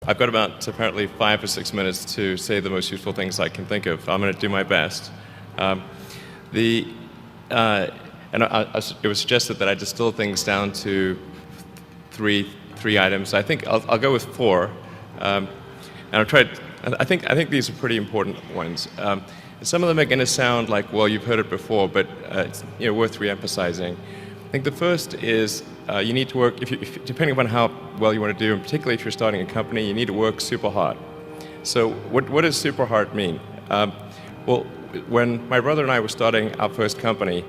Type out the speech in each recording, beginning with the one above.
I've got about apparently 5 or 6 minutes to say the most useful things I can think of. I'm going to do my best. Um, the it was suggested that I distill things down to three items. I think I'll go with 4, and I'll try. I think these are pretty important ones. Some of them are going to sound like, well, you've heard it before, but it's worth re-emphasizing. I think the first is you need to work, depending upon how well you want to do, and particularly if you're starting a company, you need to work super hard. So what does super hard mean? Well, when my brother and I were starting our first company,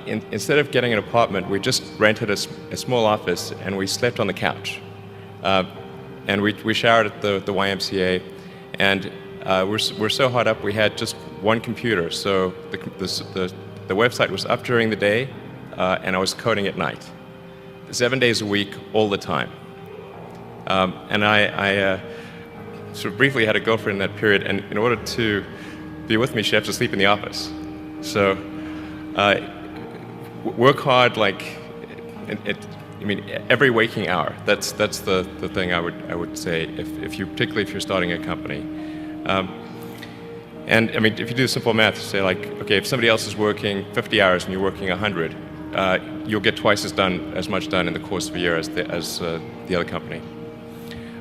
instead of getting an apartment, we just rented a small office and we slept on the couch. And we showered at the YMCA, and we're so hot up we had just one computer. So the website was up during the day, and I was coding at night, 7 days a week, all the time. And I sort of briefly had a girlfriend in that period, and in order to be with me, she had to sleep in the office. So work hard, like every waking hour. That's the thing I would say, particularly if you're starting a company. And I mean, if you do simple math, say like, okay, if somebody else is working 50 hours and you're working 100, you'll get twice as much done in the course of a year as the other company.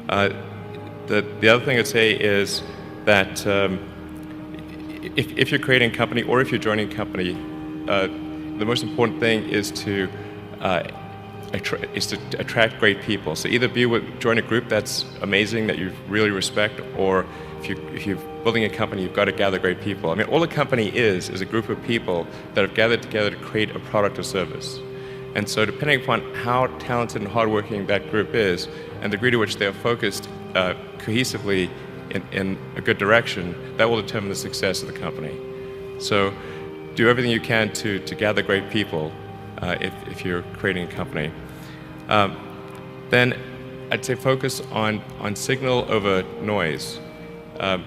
The other thing I'd say is that if you're creating a company or if you're joining a company, the most important thing is to attract great people. So either join a group that's amazing, that you really respect, or if you're building a company, you've got to gather great people. I mean, all a company is a group of people that have gathered together to create a product or service. And so depending upon how talented and hardworking that group is, and the degree to which they are focused cohesively in a good direction, that will determine the success of the company. So do everything you can to gather great people if you're creating a company. Then I'd say focus on signal over noise. A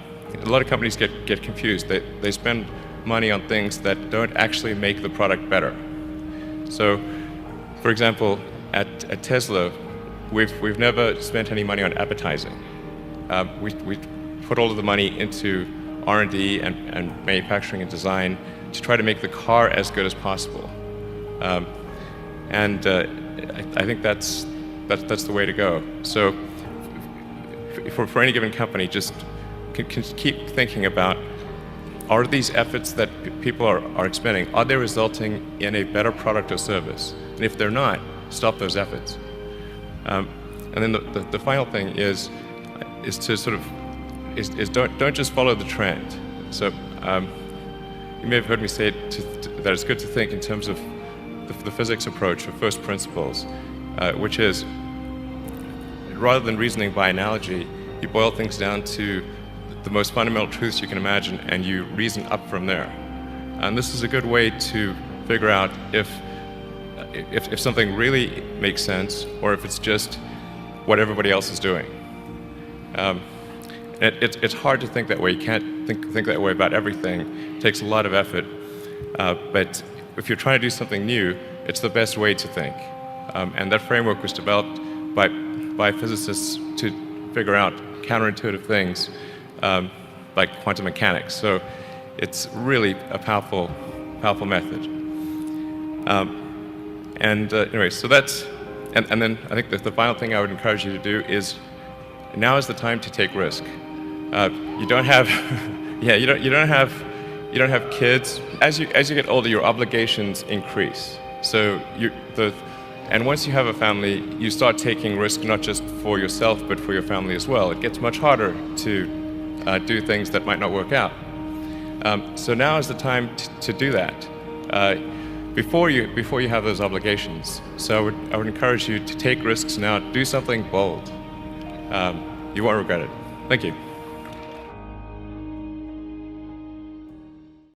lot of companies get confused. They spend money on things that don't actually make the product better. So, for example, at Tesla, we've never spent any money on advertising. We put all of the money into R&D and manufacturing and design to try to make the car as good as possible. And I think that's the way to go. So for any given company, just can keep thinking about, are these efforts that people are expending, are they resulting in a better product or service? And if they're not, stop those efforts. And then the final thing is to sort of don't just follow the trend. So you may have heard me say that it's good to think in terms of the physics approach of first principles, which is, rather than reasoning by analogy, you boil things down to the most fundamental truths you can imagine, and you reason up from there. And this is a good way to figure out if something really makes sense, or if it's just what everybody else is doing. It's hard to think that way. You can't think that way about everything. It takes a lot of effort. But if you're trying to do something new, it's the best way to think. And that framework was developed by physicists to figure out counterintuitive things like quantum mechanics. So it's really a powerful method. Anyway, so that's, and then I think that the final thing I would encourage you to do is, now is the time to take risk. You don't have, you don't have kids. As you get older, your obligations increase. So and once you have a family, you start taking risk not just for yourself but for your family as well. It gets much harder to do things that might not work out. So now is the time to do that before you have those obligations. So I would encourage you to take risks now. Do something bold. You won't regret it. Thank you.